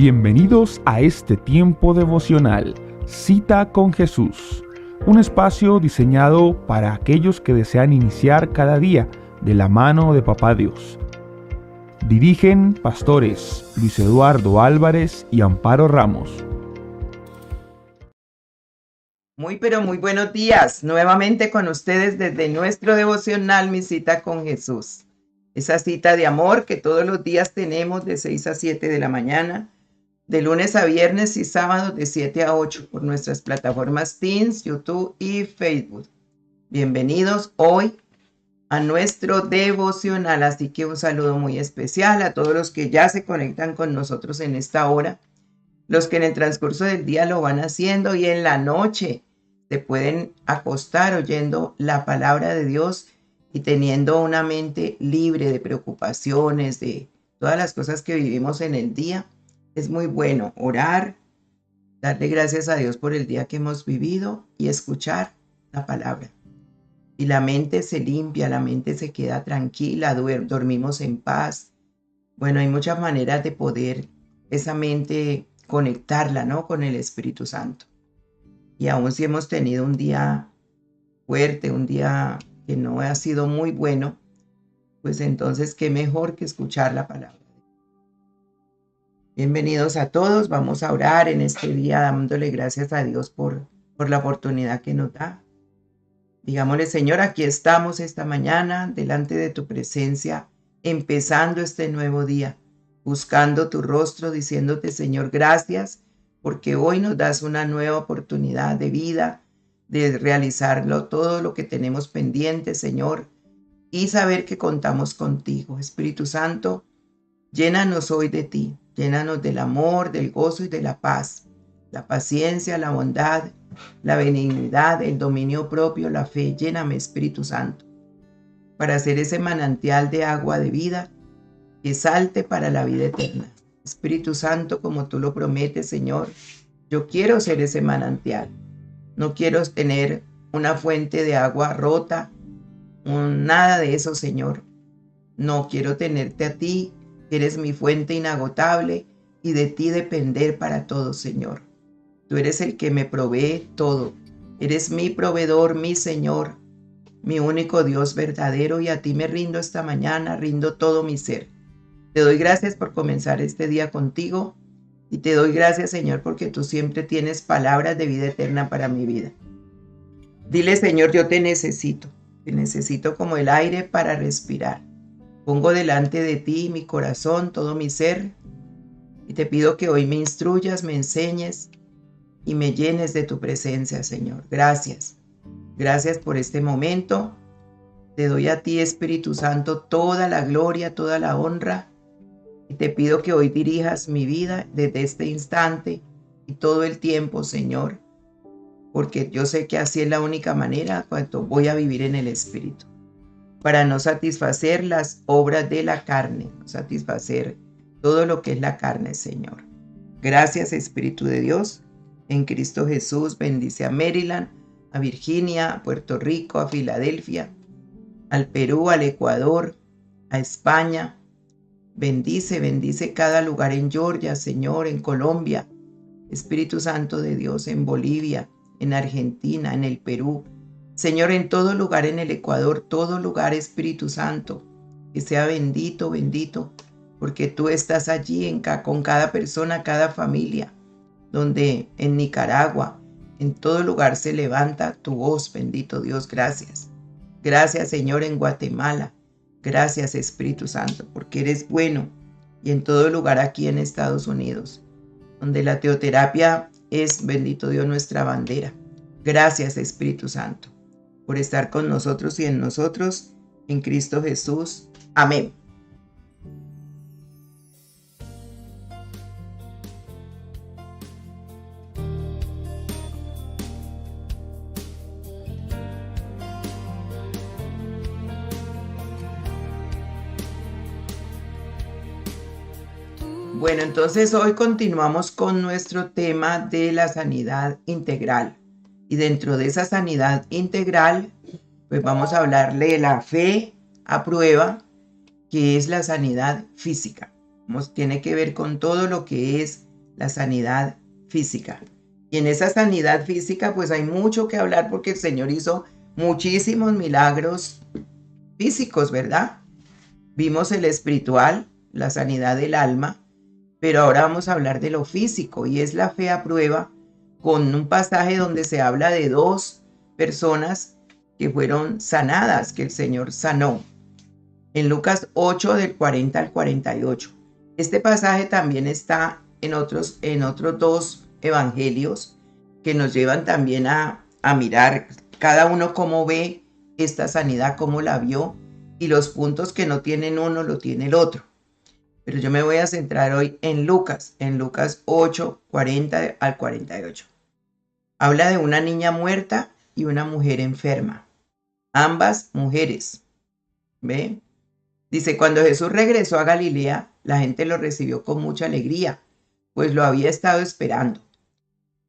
Bienvenidos a este tiempo devocional, Cita con Jesús, un espacio diseñado para aquellos que desean iniciar cada día de la mano de Papá Dios. Dirigen pastores Luis Eduardo Álvarez y Amparo Ramos. Muy buenos días, nuevamente con ustedes desde nuestro devocional Mi Cita con Jesús. Esa cita de amor que todos los días tenemos de 6 a 7 de la mañana, de lunes a viernes y sábados de 7 a 8 por nuestras plataformas Teams, YouTube y Facebook. Bienvenidos hoy a nuestro devocional, así que un saludo muy especial a todos los que ya se conectan con nosotros en esta hora, los que en el transcurso del día lo van haciendo y en la noche se pueden acostar oyendo la palabra de Dios y teniendo una mente libre de preocupaciones, de todas las cosas que vivimos en el día. Es muy bueno orar, darle gracias a Dios por el día que hemos vivido y escuchar la palabra. Y la mente se limpia, la mente se queda tranquila, dormimos en paz. Bueno, hay muchas maneras de poder esa mente conectarla, ¿no?, con el Espíritu Santo. Y aún si hemos tenido un día fuerte, un día que no ha sido muy bueno, pues entonces qué mejor que escuchar la palabra. Bienvenidos a todos, vamos a orar en este día dándole gracias a Dios por la oportunidad que nos da. Digámosle: Señor, aquí estamos esta mañana delante de tu presencia, empezando este nuevo día, buscando tu rostro, diciéndote: Señor, gracias, porque hoy nos das una nueva oportunidad de vida, de realizarlo todo lo que tenemos pendiente, Señor, y saber que contamos contigo. Espíritu Santo, llénanos hoy de ti, llénanos del amor, del gozo y de la paz, la paciencia, la bondad, la benignidad, el dominio propio, la fe. Lléname, Espíritu Santo, para ser ese manantial de agua de vida que salte para la vida eterna. Espíritu Santo, como tú lo prometes, Señor, yo quiero ser ese manantial. No quiero tener una fuente de agua rota, nada de eso, Señor. No quiero tenerte a ti, que eres mi fuente inagotable, y de ti depender para todo, Señor. Tú eres el que me provee todo. Eres mi proveedor, mi Señor, mi único Dios verdadero, y a ti me rindo esta mañana, rindo todo mi ser. Te doy gracias por comenzar este día contigo, y te doy gracias, Señor, porque tú siempre tienes palabras de vida eterna para mi vida. Dile: Señor, yo te necesito como el aire para respirar. Pongo delante de ti mi corazón, todo mi ser, y te pido que hoy me instruyas, me enseñes y me llenes de tu presencia, Señor. Gracias. Gracias por este momento. Te doy a ti, Espíritu Santo, toda la gloria, toda la honra, y te pido que hoy dirijas mi vida desde este instante y todo el tiempo, Señor, porque yo sé que así es la única manera cuando voy a vivir en el Espíritu, para no satisfacer las obras de la carne, no satisfacer todo lo que es la carne, Señor. Gracias, Espíritu de Dios. En Cristo Jesús, bendice a Maryland, a Virginia, a Puerto Rico, a Filadelfia, al Perú, al Ecuador, a España. Bendice cada lugar en Georgia, Señor, en Colombia. Espíritu Santo de Dios, en Bolivia, en Argentina, en el Perú. Señor, en todo lugar, en el Ecuador, todo lugar, Espíritu Santo, que sea bendito, bendito, porque tú estás allí con cada persona, cada familia, donde en Nicaragua, en todo lugar se levanta tu voz, bendito Dios. Gracias. Gracias, Señor, en Guatemala. Gracias, Espíritu Santo, porque eres bueno. Y en todo lugar aquí en Estados Unidos, donde la teoterapia es, bendito Dios, nuestra bandera. Gracias, Espíritu Santo, por estar con nosotros y en nosotros, en Cristo Jesús. Amén. Bueno, entonces hoy continuamos con nuestro tema de la sanidad integral. Y dentro de esa sanidad integral, pues vamos a hablarle de la fe a prueba, que es la sanidad física. Tiene que ver con todo lo que es la sanidad física. Y en esa sanidad física pues hay mucho que hablar porque el Señor hizo muchísimos milagros físicos, ¿verdad? Vimos el espiritual, la sanidad del alma, pero ahora vamos a hablar de lo físico y es la fe a prueba con un pasaje donde se habla de 2 personas que fueron sanadas, que el Señor sanó. En Lucas 8 del 40 al 48. Este pasaje también está en otros 2 evangelios que nos llevan también a mirar cada uno cómo ve esta sanidad, cómo la vio y los puntos que no tienen uno lo tiene el otro. Pero yo me voy a centrar hoy en Lucas 8, 40 al 48. Habla de una niña muerta y una mujer enferma. Ambas mujeres. ¿Ve? Dice, cuando Jesús regresó a Galilea, la gente lo recibió con mucha alegría, pues lo había estado esperando.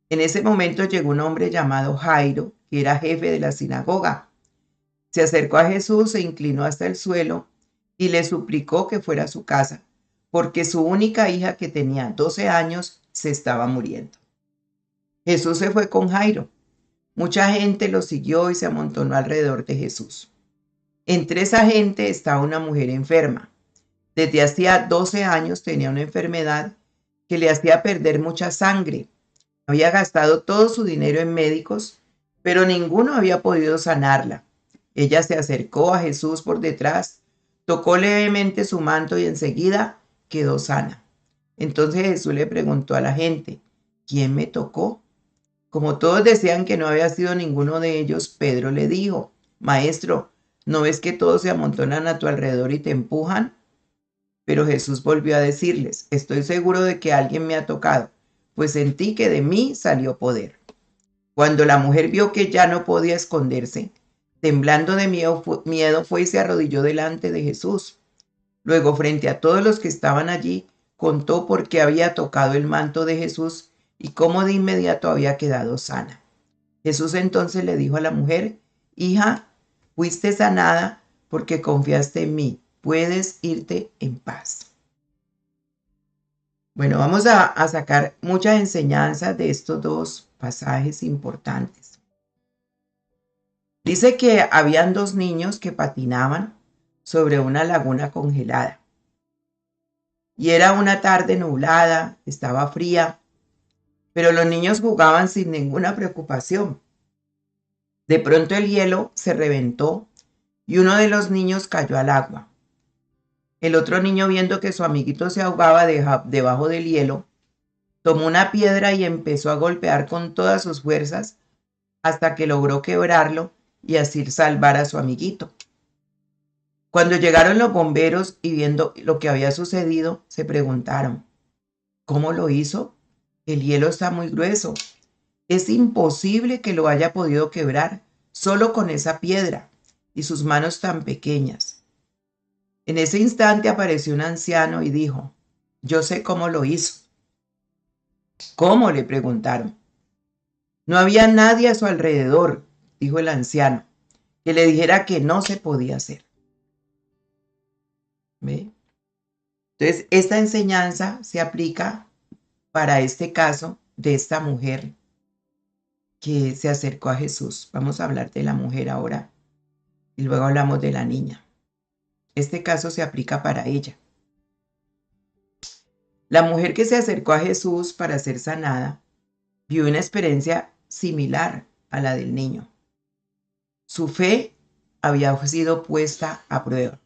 En ese momento llegó un hombre llamado Jairo, que era jefe de la sinagoga. Se acercó a Jesús, se inclinó hasta el suelo y le suplicó que fuera a su casa, porque su única hija, que tenía 12 años, se estaba muriendo. Jesús se fue con Jairo. Mucha gente lo siguió y se amontonó alrededor de Jesús. Entre esa gente estaba una mujer enferma. Desde hacía 12 años tenía una enfermedad que le hacía perder mucha sangre. Había gastado todo su dinero en médicos, pero ninguno había podido sanarla. Ella se acercó a Jesús por detrás, tocó levemente su manto y enseguida quedó sana. Entonces Jesús le preguntó a la gente, ¿quién me tocó? Como todos decían que no había sido ninguno de ellos, Pedro le dijo, Maestro, ¿no ves que todos se amontonan a tu alrededor y te empujan? Pero Jesús volvió a decirles, estoy seguro de que alguien me ha tocado, pues sentí que de mí salió poder. Cuando la mujer vio que ya no podía esconderse, temblando de miedo fue y se arrodilló delante de Jesús. Luego, frente a todos los que estaban allí, contó por qué había tocado el manto de Jesús y cómo de inmediato había quedado sana. Jesús entonces le dijo a la mujer, hija, fuiste sanada porque confiaste en mí. Puedes irte en paz. Bueno, vamos a sacar muchas enseñanzas de estos 2 pasajes importantes. Dice que habían 2 niños que patinaban sobre una laguna congelada. Y era una tarde nublada, estaba fría, pero los niños jugaban sin ninguna preocupación. De pronto el hielo se reventó y uno de los niños cayó al agua. El otro niño, viendo que su amiguito se ahogaba debajo del hielo, tomó una piedra y empezó a golpear con todas sus fuerzas hasta que logró quebrarlo y así salvar a su amiguito. Cuando llegaron los bomberos y viendo lo que había sucedido, se preguntaron, ¿cómo lo hizo? El hielo está muy grueso. Es imposible que lo haya podido quebrar solo con esa piedra y sus manos tan pequeñas. En ese instante apareció un anciano y dijo, yo sé cómo lo hizo. ¿Cómo?, le preguntaron. No había nadie a su alrededor, dijo el anciano, que le dijera que no se podía hacer. ¿Ve? Entonces, esta enseñanza se aplica para este caso de esta mujer que se acercó a Jesús. Vamos a hablar de la mujer ahora y luego hablamos de la niña. Este caso se aplica para ella. La mujer que se acercó a Jesús para ser sanada vio una experiencia similar a la del niño. Su fe había sido puesta a prueba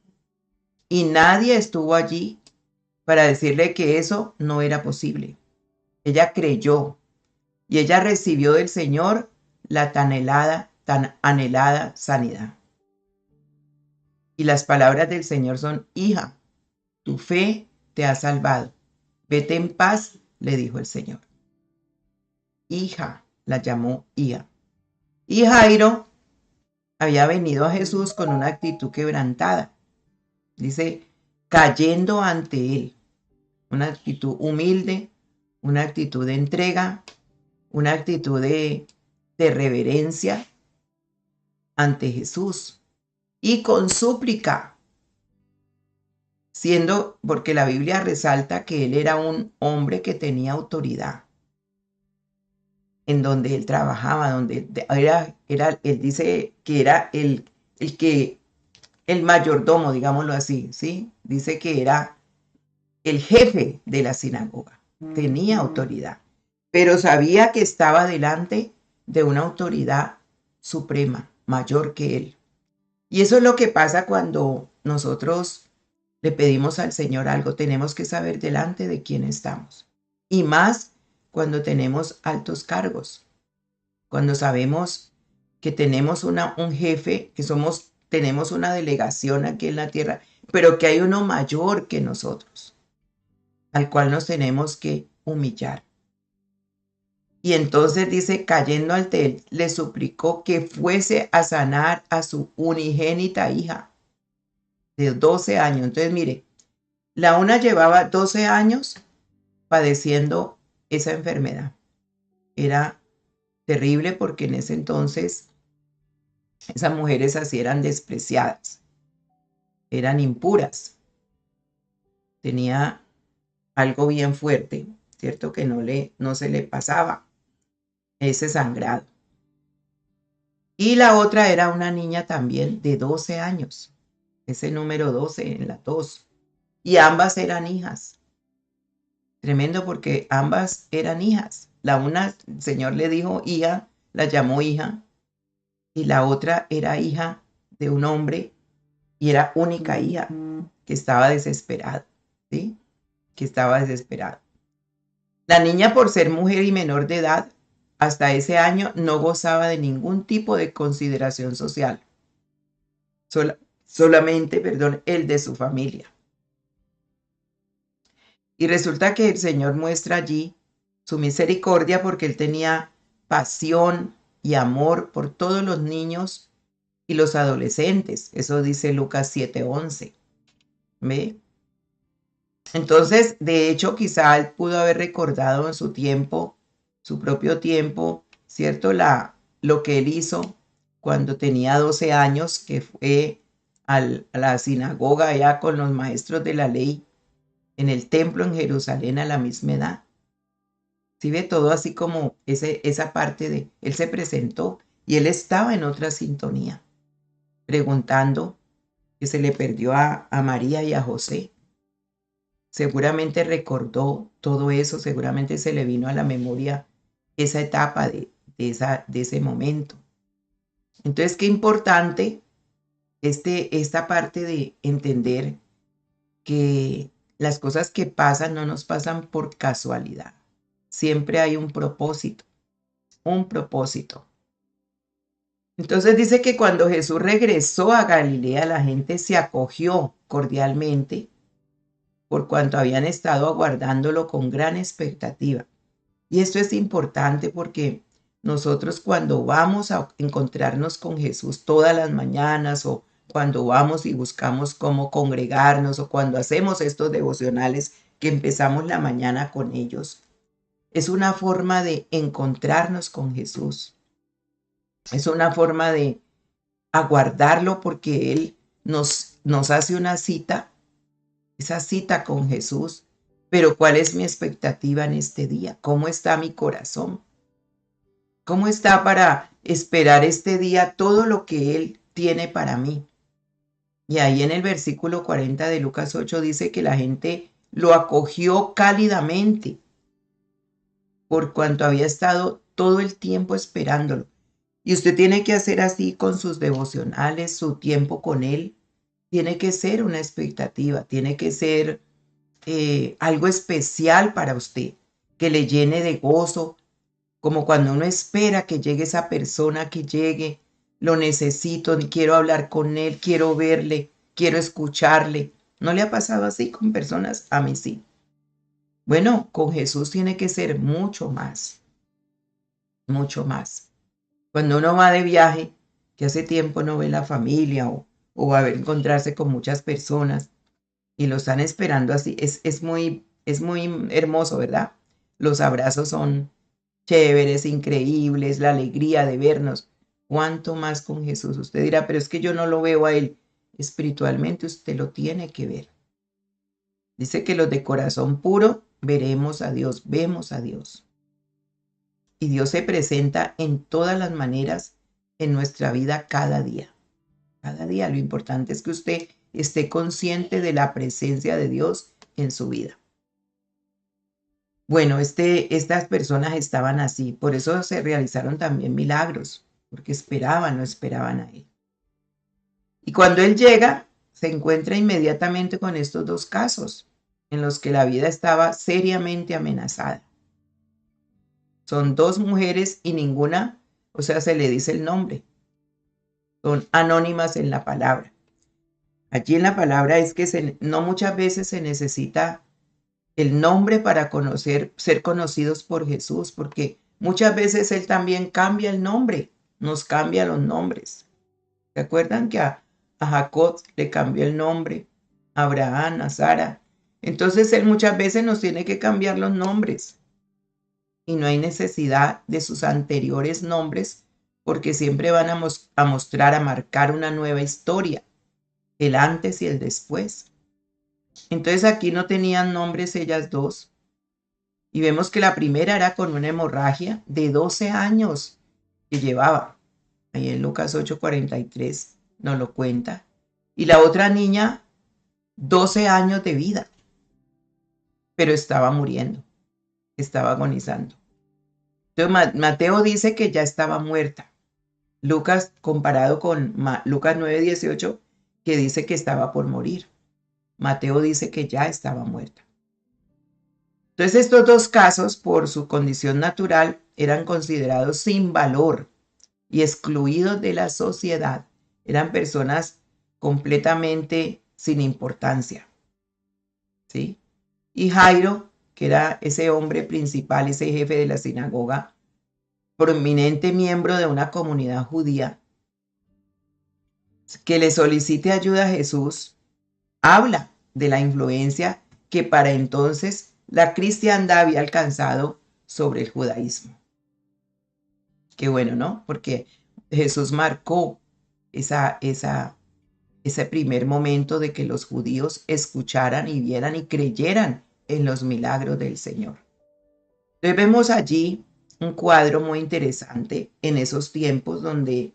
y nadie estuvo allí para decirle que eso no era posible. Ella creyó y ella recibió del Señor la tan anhelada sanidad. Y las palabras del Señor son, hija, tu fe te ha salvado. Vete en paz, le dijo el Señor. Hija, la llamó hija. Y Jairo había venido a Jesús con una actitud quebrantada. Dice, cayendo ante él. Una actitud humilde, una actitud de entrega, una actitud de reverencia ante Jesús. Y con súplica. porque la Biblia resalta que él era un hombre que tenía autoridad en donde él trabajaba, donde él dice que era el mayordomo, digámoslo así, ¿sí? Dice que era el jefe de la sinagoga, tenía autoridad, pero sabía que estaba delante de una autoridad suprema, mayor que él. Y eso es lo que pasa cuando nosotros le pedimos al Señor algo, tenemos que saber delante de quién estamos. Y más cuando tenemos altos cargos, cuando sabemos que tenemos un jefe, tenemos una delegación aquí en la tierra, pero que hay uno mayor que nosotros, al cual nos tenemos que humillar. Y entonces dice, cayendo ante él, le suplicó que fuese a sanar a su unigénita hija de 12 años. Entonces, mire, la una llevaba 12 años padeciendo esa enfermedad. Era terrible porque en ese entonces esas mujeres así eran despreciadas, eran impuras. Tenía algo bien fuerte, ¿cierto? Que no se le pasaba ese sangrado. Y la otra era una niña también de 12 años, ese número 12 en la 2. Y ambas eran hijas. Tremendo porque ambas eran hijas. La una, el Señor le dijo hija, la llamó hija, y la otra era hija de un hombre y era única hija que estaba desesperada, ¿sí? Que estaba desesperada. La niña, por ser mujer y menor de edad, hasta ese año no gozaba de ningún tipo de consideración social, solamente, el de su familia. Y resulta que el Señor muestra allí su misericordia porque él tenía pasión y amor por todos los niños y los adolescentes. Eso dice Lucas 7:11. ¿Ve? Entonces, de hecho, quizá él pudo haber recordado en su tiempo, su propio tiempo, ¿cierto? Lo que él hizo cuando tenía 12 años, que fue a la sinagoga ya con los maestros de la ley en el templo en Jerusalén a la misma edad. ¿Sí ve? Todo así como esa parte de, él se presentó y él estaba en otra sintonía, preguntando que se le perdió a María y a José. Seguramente recordó todo eso, seguramente se le vino a la memoria esa etapa de ese momento. Entonces, qué importante esta parte de entender que las cosas que pasan no nos pasan por casualidad. Siempre hay un propósito, un propósito. Entonces dice que cuando Jesús regresó a Galilea, la gente se acogió cordialmente por cuanto habían estado aguardándolo con gran expectativa. Y esto es importante porque nosotros cuando vamos a encontrarnos con Jesús todas las mañanas o cuando vamos y buscamos cómo congregarnos o cuando hacemos estos devocionales que empezamos la mañana con ellos, es una forma de encontrarnos con Jesús. Es una forma de aguardarlo porque Él nos hace una cita, esa cita con Jesús. Pero ¿cuál es mi expectativa en este día? ¿Cómo está mi corazón? ¿Cómo está para esperar este día todo lo que Él tiene para mí? Y ahí en el versículo 40 de Lucas 8 dice que la gente lo acogió cálidamente por cuanto había estado todo el tiempo esperándolo. Y usted tiene que hacer así con sus devocionales, su tiempo con Él. Tiene que ser una expectativa, tiene que ser algo especial para usted, que le llene de gozo, como cuando uno espera que llegue esa persona, que llegue, lo necesito, quiero hablar con Él, quiero verle, quiero escucharle. ¿No le ha pasado así con personas? A mí sí. Bueno, con Jesús tiene que ser mucho más, mucho más. Cuando uno va de viaje, que hace tiempo no ve la familia o va a encontrarse con muchas personas y lo están esperando así, es muy hermoso, ¿verdad? Los abrazos son chéveres, increíbles, la alegría de vernos. ¿Cuánto más con Jesús? Usted dirá, pero es que yo no lo veo a Él. Espiritualmente usted lo tiene que ver. Dice que los de corazón puro veremos a Dios, vemos a Dios. Y Dios se presenta en todas las maneras en nuestra vida cada día. Cada día lo importante es que usted esté consciente de la presencia de Dios en su vida. Bueno, estas personas estaban así, por eso se realizaron también milagros, porque no esperaban a Él. Y cuando Él llega, se encuentra inmediatamente con estos dos casos, en los que la vida estaba seriamente amenazada. Son dos mujeres y ninguna, o sea, se le dice el nombre. Son anónimas en la palabra. Allí en la palabra es que no muchas veces se necesita el nombre para ser conocidos por Jesús, porque muchas veces Él también cambia el nombre, nos cambia los nombres. ¿Se acuerdan que a Jacob le cambió el nombre, a Abraham, a Sara? Entonces Él muchas veces nos tiene que cambiar los nombres y no hay necesidad de sus anteriores nombres porque siempre van a mostrar, a marcar una nueva historia, el antes y el después. Entonces aquí no tenían nombres ellas dos. Y vemos que la primera era con una hemorragia de 12 años que llevaba. Ahí en Lucas 8:43 nos lo cuenta. Y la otra niña, 12 años de vida. Pero estaba muriendo, estaba agonizando. Entonces Mateo dice que ya estaba muerta. Lucas, comparado con Lucas 9:18, que dice que estaba por morir. Mateo dice que ya estaba muerta. Entonces estos dos casos, por su condición natural, eran considerados sin valor y excluidos de la sociedad. Eran personas completamente sin importancia. ¿Sí? Y Jairo, que era ese hombre principal, ese jefe de la sinagoga, prominente miembro de una comunidad judía, que le solicite ayuda a Jesús, habla de la influencia que para entonces la cristiandad había alcanzado sobre el judaísmo. Qué bueno, ¿no? Porque Jesús marcó ese primer momento de que los judíos escucharan y vieran y creyeran en los milagros del Señor. Entonces vemos allí un cuadro muy interesante en esos tiempos donde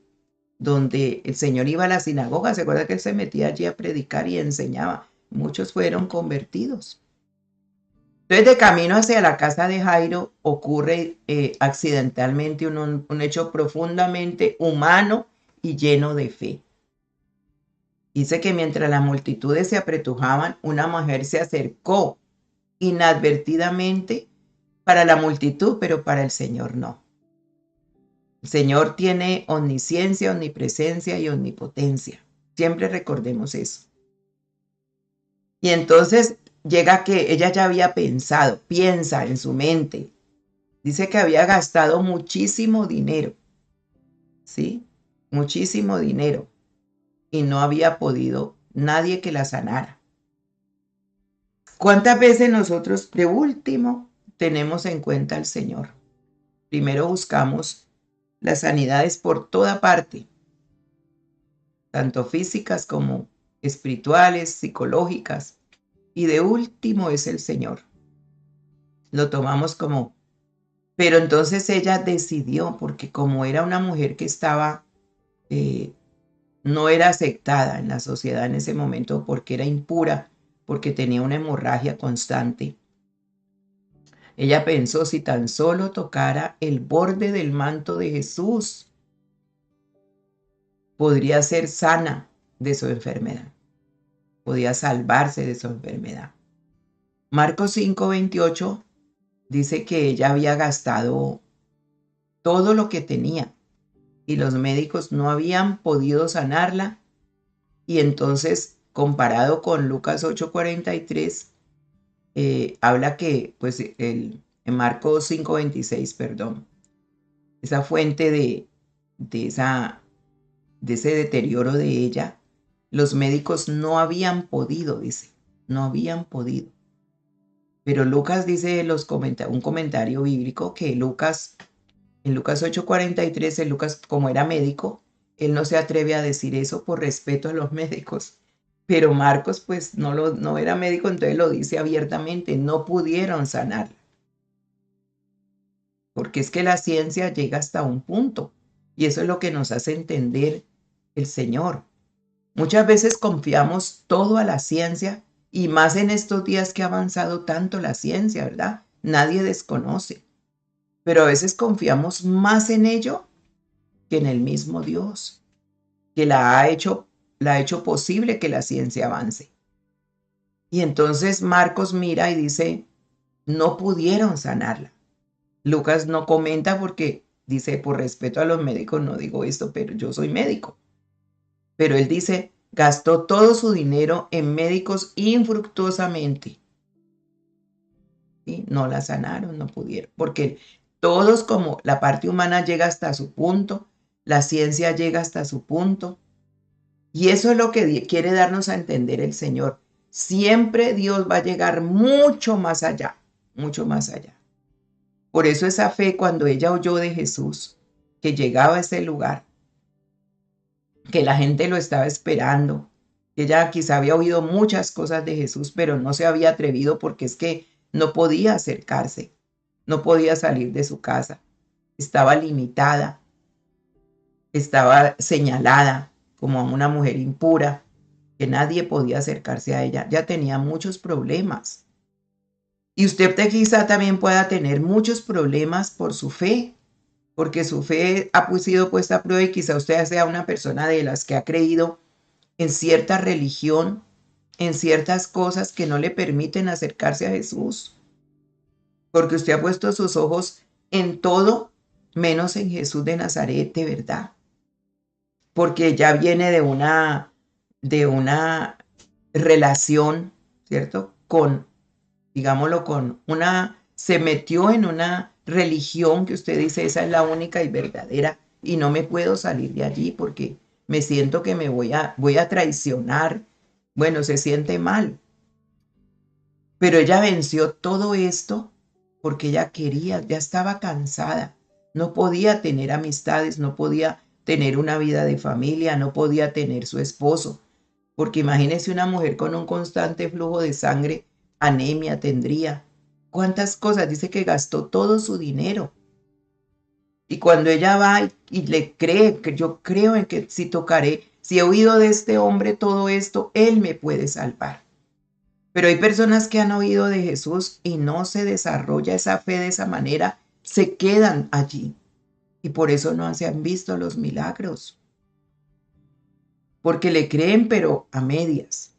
el Señor iba a la sinagoga. ¿Se acuerda que Él se metía allí a predicar y enseñaba? Muchos fueron convertidos. Entonces, de camino hacia la casa de Jairo ocurre accidentalmente un hecho profundamente humano y lleno de fe. Dice que mientras las multitudes se apretujaban, una mujer se acercó inadvertidamente para la multitud, pero para el Señor no. El Señor tiene omnisciencia, omnipresencia y omnipotencia. Siempre recordemos eso. Y entonces llega que ella ya había pensado, piensa en su mente. Dice que había gastado muchísimo dinero, ¿sí? Muchísimo dinero. Y no había podido nadie que la sanara. ¿Cuántas veces nosotros, de último, tenemos en cuenta al Señor? Primero buscamos las sanidades por toda parte, tanto físicas como espirituales, psicológicas, y de último es el Señor. Lo tomamos como, pero entonces ella decidió, porque como era una mujer que estaba, no era aceptada en la sociedad en ese momento porque era impura, porque tenía una hemorragia constante. Ella pensó, si tan solo tocara el borde del manto de Jesús, podría ser sana de su enfermedad. Podía salvarse de su enfermedad. Marcos 5:28 dice que ella había gastado todo lo que tenía y los médicos no habían podido sanarla. Y entonces, comparado con Lucas 8:43, habla que, pues, en Marcos 5:26, perdón, esa fuente de ese deterioro de ella, los médicos no habían podido, dice, no habían podido. Pero Lucas dice un comentario bíblico que en Lucas 8:43, Lucas, como era médico, él no se atreve a decir eso por respeto a los médicos. Pero Marcos pues no era médico, entonces lo dice abiertamente, no pudieron sanarla. Porque es que la ciencia llega hasta un punto y eso es lo que nos hace entender el Señor. Muchas veces confiamos todo a la ciencia y más en estos días que ha avanzado tanto la ciencia, ¿verdad? Nadie desconoce, pero a veces confiamos más en ello que en el mismo Dios, que la ha hecho posible que la ciencia avance. Y entonces Marcos mira y dice, no pudieron sanarla. Lucas no comenta porque dice, por respeto a los médicos no digo esto, pero yo soy médico. Pero él dice, gastó todo su dinero en médicos infructuosamente. ¿Sí? No la sanaron, no pudieron. Porque todos como la parte humana llega hasta su punto, la ciencia llega hasta su punto. Y eso es lo que quiere darnos a entender el Señor. Siempre Dios va a llegar mucho más allá, mucho más allá. Por eso esa fe, cuando ella oyó de Jesús, que llegaba a ese lugar, que la gente lo estaba esperando, que ella quizá había oído muchas cosas de Jesús, pero no se había atrevido porque es que no podía acercarse, no podía salir de su casa, estaba limitada, estaba señalada como una mujer impura, que nadie podía acercarse a ella, ya tenía muchos problemas. Y usted quizá también pueda tener muchos problemas por su fe, porque su fe ha sido puesta a prueba y quizá usted sea una persona de las que ha creído en cierta religión, en ciertas cosas que no le permiten acercarse a Jesús, porque usted ha puesto sus ojos en todo menos en Jesús de Nazaret, de verdad, porque ya viene de una relación, ¿cierto? Con, digámoslo, se metió en una religión que usted dice, esa es la única y verdadera, y no me puedo salir de allí porque me siento que voy a traicionar. Bueno, se siente mal. Pero ella venció todo esto porque ella quería, ya estaba cansada. No podía tener amistades, no podía tener una vida de familia, no podía tener su esposo. Porque imagínese una mujer con un constante flujo de sangre, anemia tendría. ¿Cuántas cosas? Dice que gastó todo su dinero. Y cuando ella va y le cree, que yo creo en que si tocaré, si he oído de este hombre todo esto, él me puede salvar. Pero hay personas que han oído de Jesús y no se desarrolla esa fe de esa manera, se quedan allí. Y por eso no se han visto los milagros. Porque le creen, pero a medias.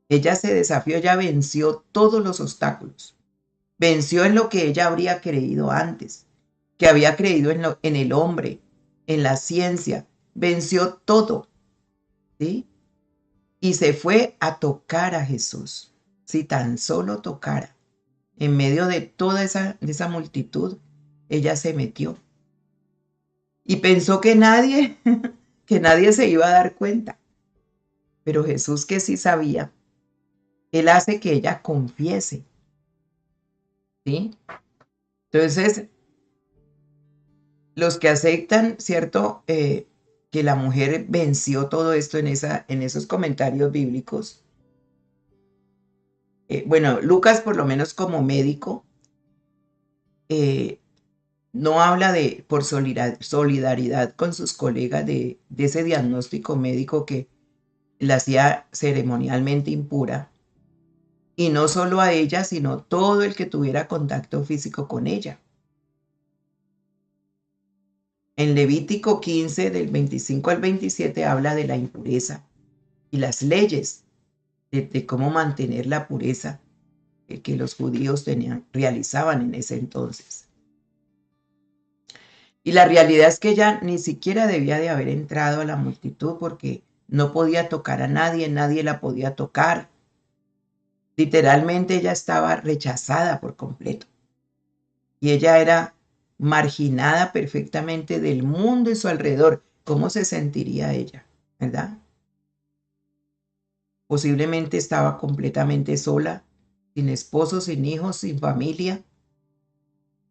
Ella se desafió, ella venció todos los obstáculos. Venció en lo que ella habría creído antes, que había creído en el hombre, en la ciencia. Venció todo, ¿sí? Y se fue a tocar a Jesús. Si tan solo tocara. En medio de toda de esa multitud, ella se metió. Y pensó que nadie, que nadie se iba a dar cuenta. Pero Jesús, que sí sabía, Él hace que ella confiese, ¿sí? Entonces, los que aceptan, ¿cierto? Que la mujer venció todo esto en esos comentarios bíblicos. Bueno, Lucas, por lo menos como médico, eh, no habla por solidaridad con sus colegas de ese diagnóstico médico que la hacía ceremonialmente impura, y no solo a ella, sino todo el que tuviera contacto físico con ella. En Levítico 15, del 25 al 27, habla de la impureza y las leyes de cómo mantener la pureza que los judíos realizaban en ese entonces. Y la realidad es que ella ni siquiera debía de haber entrado a la multitud porque no podía tocar a nadie, nadie la podía tocar. Literalmente ella estaba rechazada por completo. Y ella era marginada perfectamente del mundo y su alrededor. ¿Cómo se sentiría ella? ¿Verdad? Posiblemente estaba completamente sola, sin esposo, sin hijos, sin familia,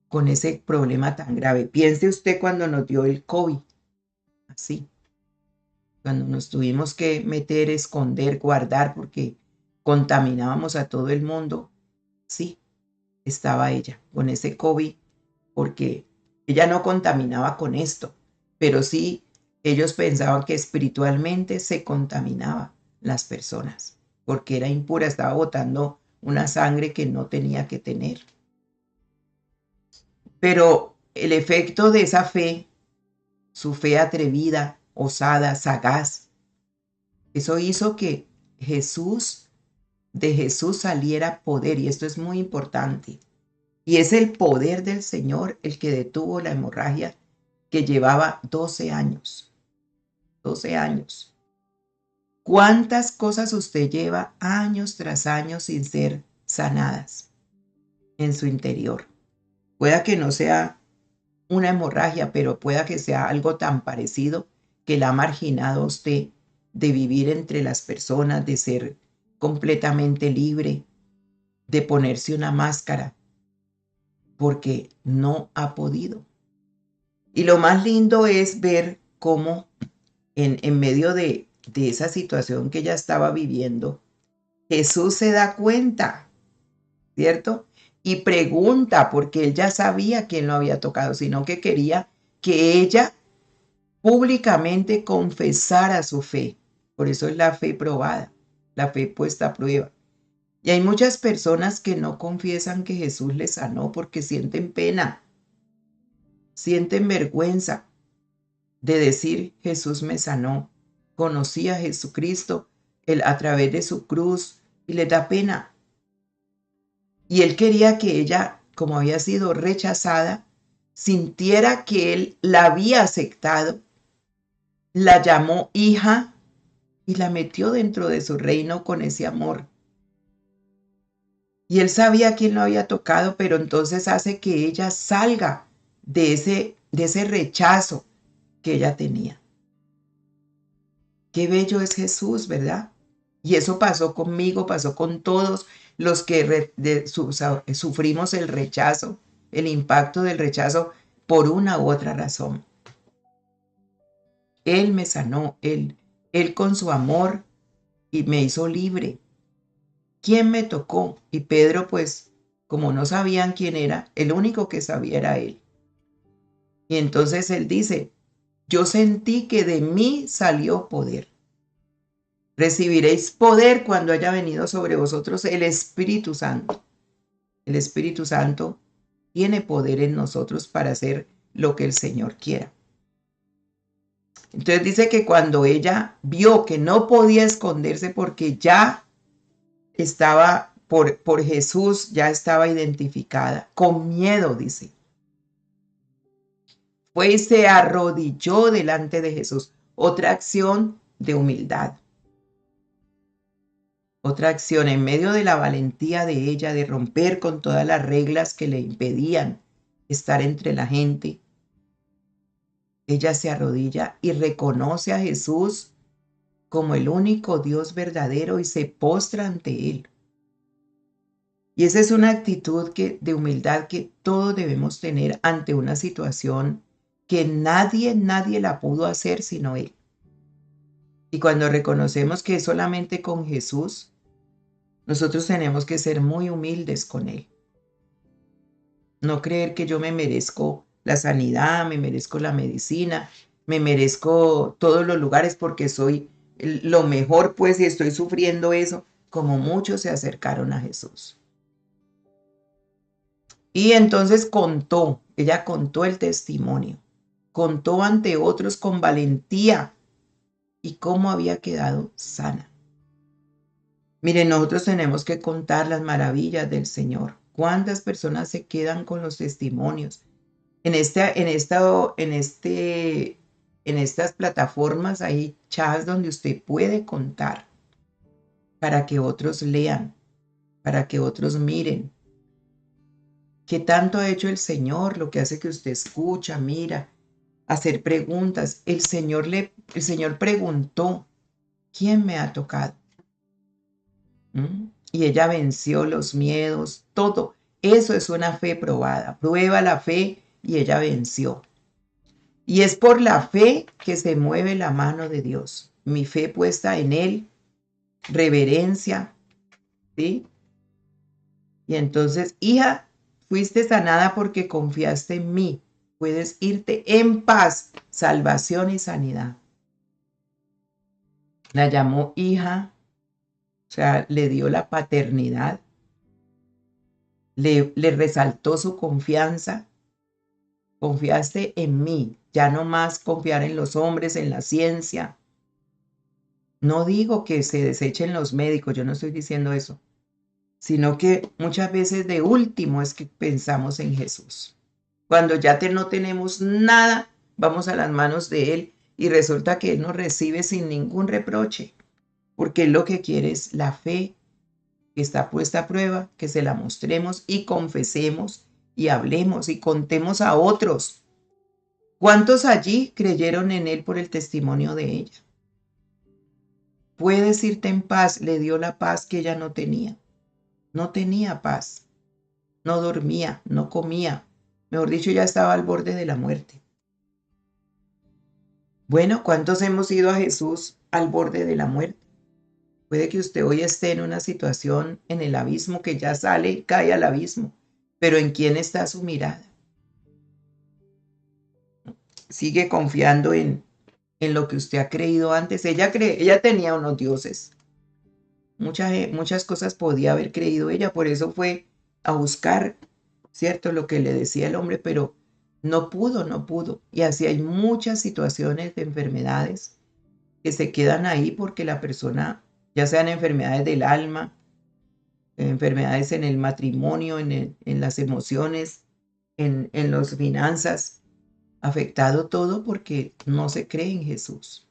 con ese problema tan grave. Piense usted cuando nos dio el COVID, así. cuando nos tuvimos que meter, esconder, guardar porque contaminábamos a todo el mundo, sí, estaba ella con ese COVID, porque ella no contaminaba con esto, pero sí ellos pensaban que espiritualmente se contaminaba las personas, porque era impura, estaba botando una sangre que no tenía que tener. Pero el efecto de esa fe, su fe atrevida, osada, sagaz, eso hizo que de Jesús saliera poder, y esto es muy importante. Y es el poder del Señor el que detuvo la hemorragia que llevaba 12 años. 12 años. ¿Cuántas cosas usted lleva años tras años sin ser sanadas en su interior? Pueda que no sea una hemorragia, pero pueda que sea algo tan parecido que la ha marginado a usted de vivir entre las personas, de ser completamente libre, de ponerse una máscara, porque no ha podido. Y lo más lindo es ver cómo en medio de esa situación que ella estaba viviendo, Jesús se da cuenta, ¿cierto? Y pregunta, porque él ya sabía quién lo había tocado, sino que quería que ella públicamente confesara su fe. Por eso es la fe probada, la fe puesta a prueba. Y hay muchas personas que no confiesan que Jesús les sanó porque sienten pena, sienten vergüenza de decir Jesús me sanó, conocí a Jesucristo a través de su cruz y les da pena. Y él quería que ella, como había sido rechazada, sintiera que él la había aceptado, la llamó hija y la metió dentro de su reino con ese amor. Y él sabía quién lo había tocado, pero entonces hace que ella salga de ese rechazo que ella tenía. Qué bello es Jesús, ¿verdad? Y eso pasó conmigo, pasó con todos los que sufrimos el rechazo, el impacto del rechazo por una u otra razón. Él me sanó, él con su amor y me hizo libre. ¿Quién me tocó? Y Pedro, pues, como no sabían quién era, el único que sabía era él. Y entonces él dice, yo sentí que de mí salió poder. Recibiréis poder cuando haya venido sobre vosotros el Espíritu Santo. El Espíritu Santo tiene poder en nosotros para hacer lo que el Señor quiera. Entonces dice que cuando ella vio que no podía esconderse porque ya estaba por Jesús, ya estaba identificada, con miedo, dice. Fue y se arrodilló delante de Jesús. Otra acción de humildad. Otra acción en medio de la valentía de ella de romper con todas las reglas que le impedían estar entre la gente. Ella se arrodilla y reconoce a Jesús como el único Dios verdadero y se postra ante él. Y esa es una actitud de humildad que todos debemos tener ante una situación que nadie la pudo hacer sino él. Y cuando reconocemos que es solamente con Jesús, nosotros tenemos que ser muy humildes con él. No creer que yo me merezco la sanidad, me merezco la medicina, me merezco todos los lugares porque soy lo mejor, pues, y estoy sufriendo eso, como muchos se acercaron a Jesús. Y entonces ella contó el testimonio, contó ante otros con valentía y cómo había quedado sana. Miren, nosotros tenemos que contar las maravillas del Señor. ¿Cuántas personas se quedan con los testimonios? En estas plataformas hay chats donde usted puede contar para que otros lean, para que otros miren. ¿Qué tanto ha hecho el Señor? Lo que hace que usted escucha, mira, hacer preguntas. El Señor preguntó, ¿quién me ha tocado? Y ella venció los miedos, todo. Eso es una fe probada. Prueba la fe y ella venció. Y es por la fe que se mueve la mano de Dios. mi fe puesta en Él, reverencia, ¿sí? Y entonces, hija, fuiste sanada porque confiaste en mí. Puedes irte en paz, salvación y sanidad. La llamó hija, o sea, le dio la paternidad, le resaltó su confianza. Confiaste en mí, ya no más confiar en los hombres, en la ciencia. No digo que se desechen los médicos, yo no estoy diciendo eso, sino que muchas veces de último es que pensamos en Jesús. Cuando ya no tenemos nada, vamos a las manos de Él y resulta que Él nos recibe sin ningún reproche, porque Él lo que quiere es la fe que está puesta a prueba, que se la mostremos y confesemos y hablemos y contemos a otros. ¿Cuántos allí creyeron en Él por el testimonio de ella? Puedes irte en paz, le dio la paz que ella no tenía. No tenía paz, no dormía, no comía. Mejor dicho, ya estaba al borde de la muerte. Bueno, ¿cuántos hemos ido a Jesús al borde de la muerte? Puede que usted hoy esté en una situación en el abismo que ya sale y cae al abismo, pero ¿en quién está su mirada? Sigue confiando en lo que usted ha creído antes. Ella tenía unos dioses. Muchas cosas podía haber creído ella, por eso fue a buscar, ¿cierto? Lo que le decía el hombre, pero no pudo. Y así hay muchas situaciones de enfermedades que se quedan ahí porque la persona, ya sean enfermedades del alma, enfermedades en el matrimonio, en las emociones, en las finanzas, afectado todo porque no se cree en Jesús,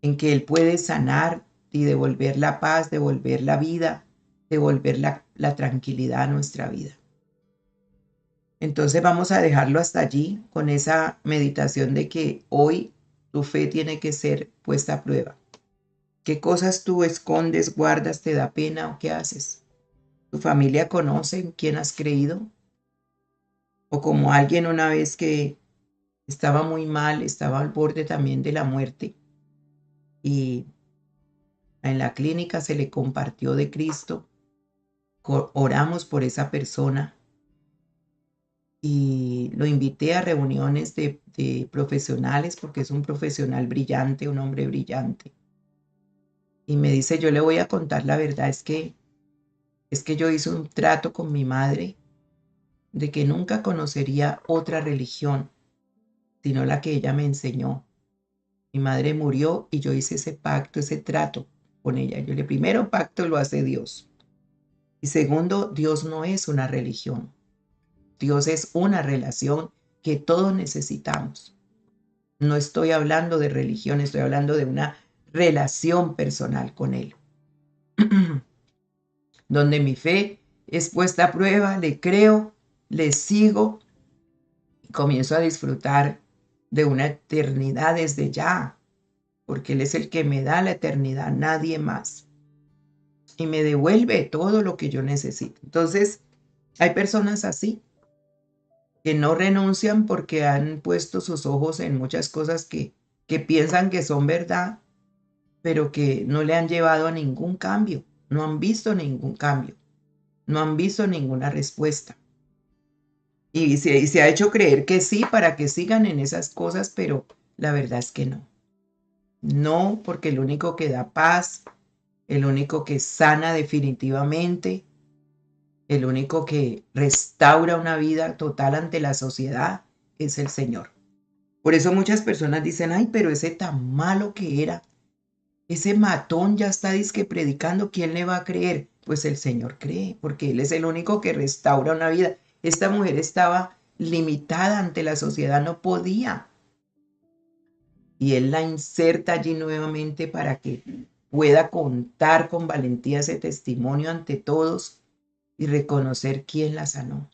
en que Él puede sanar y devolver la paz, devolver la vida, devolver la tranquilidad a nuestra vida. Entonces vamos a dejarlo hasta allí con esa meditación de que hoy tu fe tiene que ser puesta a prueba. ¿Qué cosas tú escondes, guardas, te da pena o qué haces? ¿Tu familia conoce en quién has creído? O como alguien una vez que estaba muy mal, estaba al borde también de la muerte y en la clínica se le compartió de Cristo, oramos por esa persona y lo invité a reuniones de profesionales porque es un profesional brillante, un hombre brillante. Y me dice, yo le voy a contar la verdad, es que yo hice un trato con mi madre de que nunca conocería otra religión, sino la que ella me enseñó. Mi madre murió y yo hice ese pacto, ese trato con ella. Yo le primero pacto lo hace Dios. Y segundo, Dios no es una religión. Dios es una relación que todos necesitamos. No estoy hablando de religión, estoy hablando de una relación personal con Él. Donde mi fe es puesta a prueba, le creo, le sigo y comienzo a disfrutar de una eternidad desde ya, porque Él es el que me da la eternidad, nadie más. Y me devuelve todo lo que yo necesito. Entonces, hay personas así, que no renuncian porque han puesto sus ojos en muchas cosas que piensan que son verdad, pero que no le han llevado a ningún cambio, no han visto ningún cambio, no han visto ninguna respuesta. Y se ha hecho creer que sí para que sigan en esas cosas, pero la verdad es que no. No, porque el único que da paz, el único que sana definitivamente, el único que restaura una vida total ante la sociedad es el Señor. Por eso muchas personas dicen, ay, pero ese tan malo que era, ese matón ya está dizque predicando, ¿quién le va a creer? Pues el Señor cree, porque Él es el único que restaura una vida. Esta mujer estaba limitada ante la sociedad, no podía. Y Él la inserta allí nuevamente para que pueda contar con valentía ese testimonio ante todos y reconocer quién la sanó.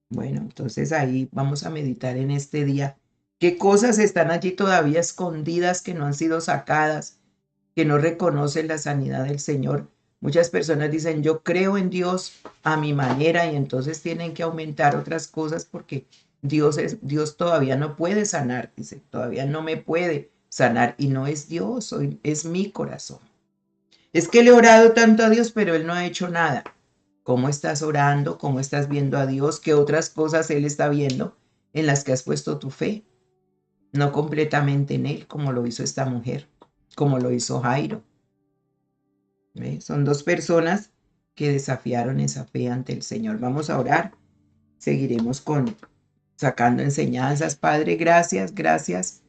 Bueno, entonces ahí vamos a meditar en este día. ¿Qué cosas están allí todavía escondidas que no han sido sacadas, que no reconocen la sanidad del Señor? Muchas personas dicen, yo creo en Dios a mi manera y entonces tienen que aumentar otras cosas porque Dios todavía no puede sanar, dice, todavía no me puede, sanar. Y no es Dios, es mi corazón. Es que le he orado tanto a Dios, pero Él no ha hecho nada. ¿Cómo estás orando? ¿Cómo estás viendo a Dios? ¿Qué otras cosas Él está viendo en las que has puesto tu fe? No completamente en Él, como lo hizo esta mujer, como lo hizo Jairo. ¿Ve? Son dos personas que desafiaron esa fe ante el Señor. Vamos a orar. Seguiremos sacando enseñanzas. Padre, gracias, gracias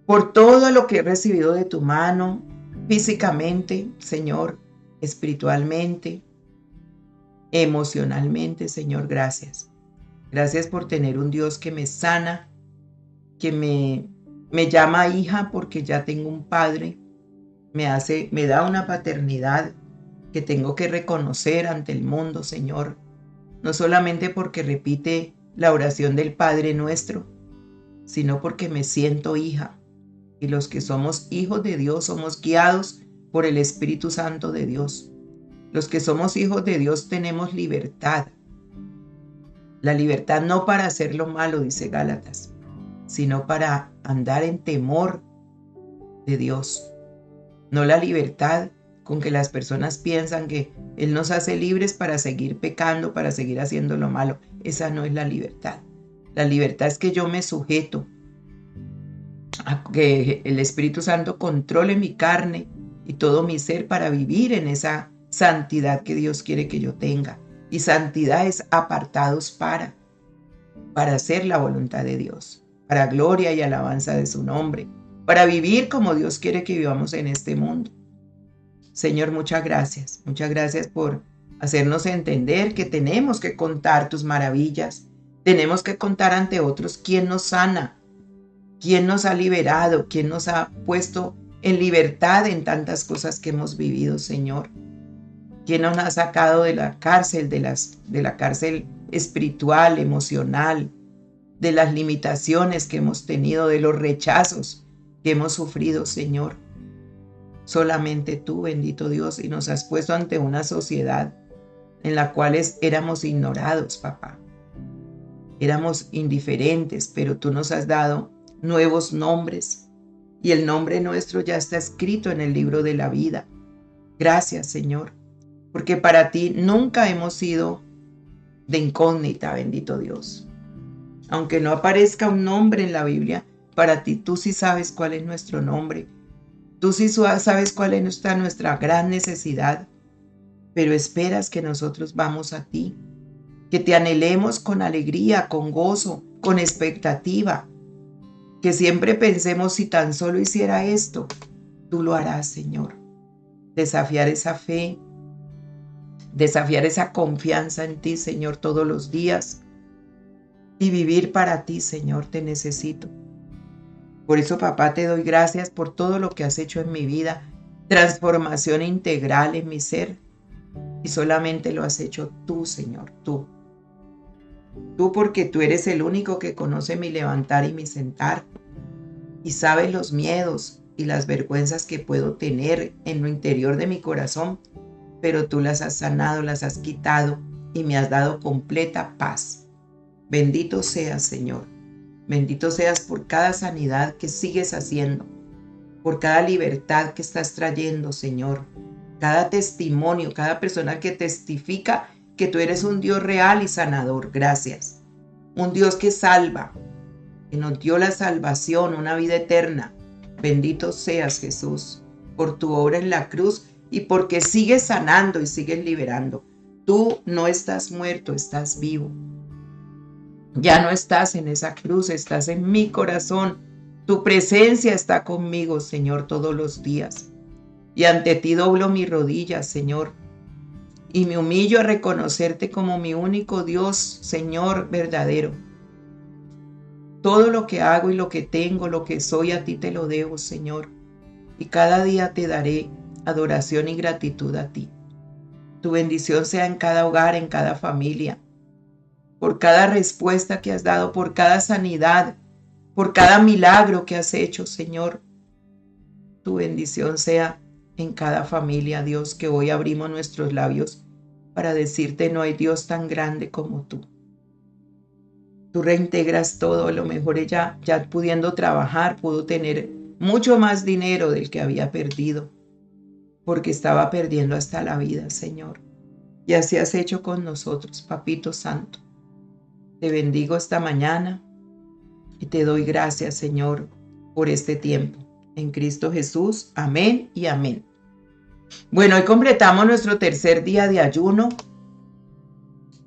por todo lo que he recibido de tu mano, físicamente, Señor, espiritualmente, emocionalmente, Señor, gracias. Gracias por tener un Dios que me sana, que me llama hija porque ya tengo un padre, me da una paternidad que tengo que reconocer ante el mundo, Señor. No solamente porque repite la oración del Padre Nuestro, sino porque me siento hija. Y los que somos hijos de Dios somos guiados por el Espíritu Santo de Dios. Los que somos hijos de Dios tenemos libertad. La libertad no para hacer lo malo, dice Gálatas, sino para andar en temor de Dios. No la libertad con que las personas piensan que Él nos hace libres para seguir pecando, para seguir haciendo lo malo. Esa no es la libertad. La libertad es que yo me sujeto a que el Espíritu Santo controle mi carne y todo mi ser para vivir en esa santidad que Dios quiere que yo tenga. Y santidad es apartados para hacer la voluntad de Dios, para gloria y alabanza de su nombre, para vivir como Dios quiere que vivamos en este mundo. Señor, muchas gracias por hacernos entender que tenemos que contar tus maravillas, tenemos que contar ante otros quién nos sana, quién nos ha liberado, quién nos ha puesto en libertad en tantas cosas que hemos vivido, Señor. Quién nos ha sacado de la cárcel, de la cárcel espiritual, emocional, de las limitaciones que hemos tenido, de los rechazos que hemos sufrido, Señor. Solamente tú, bendito Dios, y nos has puesto ante una sociedad en la cual éramos ignorados, papá. Éramos indiferentes, pero tú nos has dado nuevos nombres y el nombre nuestro ya está escrito en el libro de la vida. Gracias, Señor, porque para ti nunca hemos sido de incógnita, bendito Dios. Aunque no aparezca un nombre en la Biblia, para ti tú sí sabes cuál es nuestro nombre. Tú sí sabes cuál es nuestra gran necesidad, pero esperas que nosotros vamos a ti, que te anhelemos con alegría, con gozo, con expectativa, que siempre pensemos si tan solo hiciera esto, tú lo harás, Señor. Desafiar esa fe, desafiar esa confianza en ti, Señor, todos los días y vivir para ti, Señor, te necesito. Por eso, papá, te doy gracias por todo lo que has hecho en mi vida, transformación integral en mi ser. Y solamente lo has hecho tú, Señor, tú. Tú porque tú eres el único que conoce mi levantar y mi sentar. Y sabes los miedos y las vergüenzas que puedo tener en lo interior de mi corazón. Pero tú las has sanado, las has quitado y me has dado completa paz. Bendito seas, Señor. Bendito seas por cada sanidad que sigues haciendo, por cada libertad que estás trayendo, Señor. Cada testimonio, cada persona que testifica que tú eres un Dios real y sanador. Gracias. Un Dios que salva, que nos dio la salvación, una vida eterna. Bendito seas, Jesús, por tu obra en la cruz y porque sigues sanando y sigues liberando. Tú no estás muerto, estás vivo. Ya no estás en esa cruz, estás en mi corazón. Tu presencia está conmigo, Señor, todos los días. Y ante ti doblo mis rodillas, Señor, y me humillo a reconocerte como mi único Dios, Señor verdadero. Todo lo que hago y lo que tengo, lo que soy, a ti te lo debo, Señor. Y cada día te daré adoración y gratitud a ti. Tu bendición sea en cada hogar, en cada familia, por cada respuesta que has dado, por cada sanidad, por cada milagro que has hecho, Señor. Tu bendición sea en cada familia, Dios, que hoy abrimos nuestros labios para decirte: no hay Dios tan grande como tú. Tú reintegras todo, a lo mejor ella ya pudiendo trabajar, pudo tener mucho más dinero del que había perdido, porque estaba perdiendo hasta la vida, Señor. Y así has hecho con nosotros, Papito Santo. Te bendigo esta mañana y te doy gracias, Señor, por este tiempo. En Cristo Jesús, amén y amén. Bueno, hoy completamos nuestro tercer día de ayuno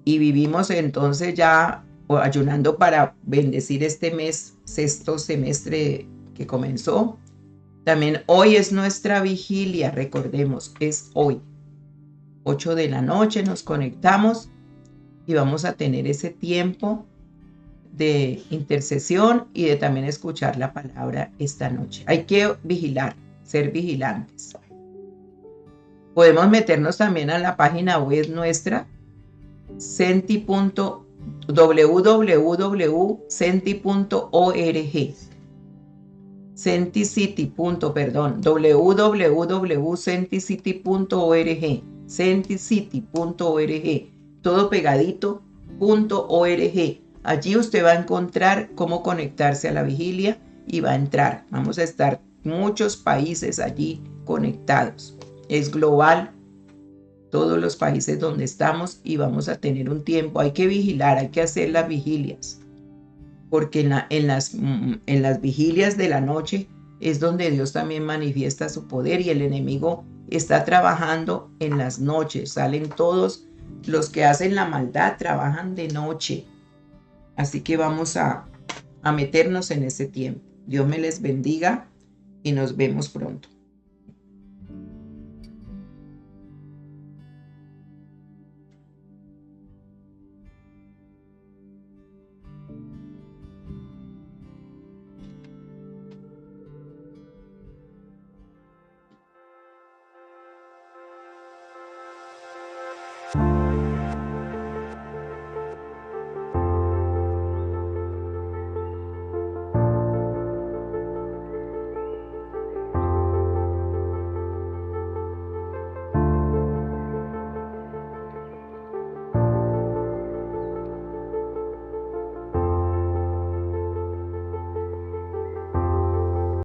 y vivimos entonces ya ayunando para bendecir este mes, sexto semestre que comenzó. También hoy es nuestra vigilia, recordemos, es hoy. 8 de la noche nos conectamos y vamos a tener ese tiempo de intercesión y de también escuchar la palabra esta noche. Hay que vigilar, ser vigilantes. Podemos meternos también a la página web nuestra, www.senti.org. www.senticity.org, senticity.org, todo pegadito, .org. Allí usted va a encontrar cómo conectarse a la vigilia y va a entrar. Vamos a estar muchos países allí conectados. Es global, todos los países donde estamos, y vamos a tener un tiempo. Hay que vigilar, hay que hacer las vigilias, porque en las vigilias de la noche es donde Dios también manifiesta su poder, y el enemigo está trabajando en las noches. Salen todos los que hacen la maldad, trabajan de noche. Así que vamos a meternos en ese tiempo. Dios me les bendiga y nos vemos pronto.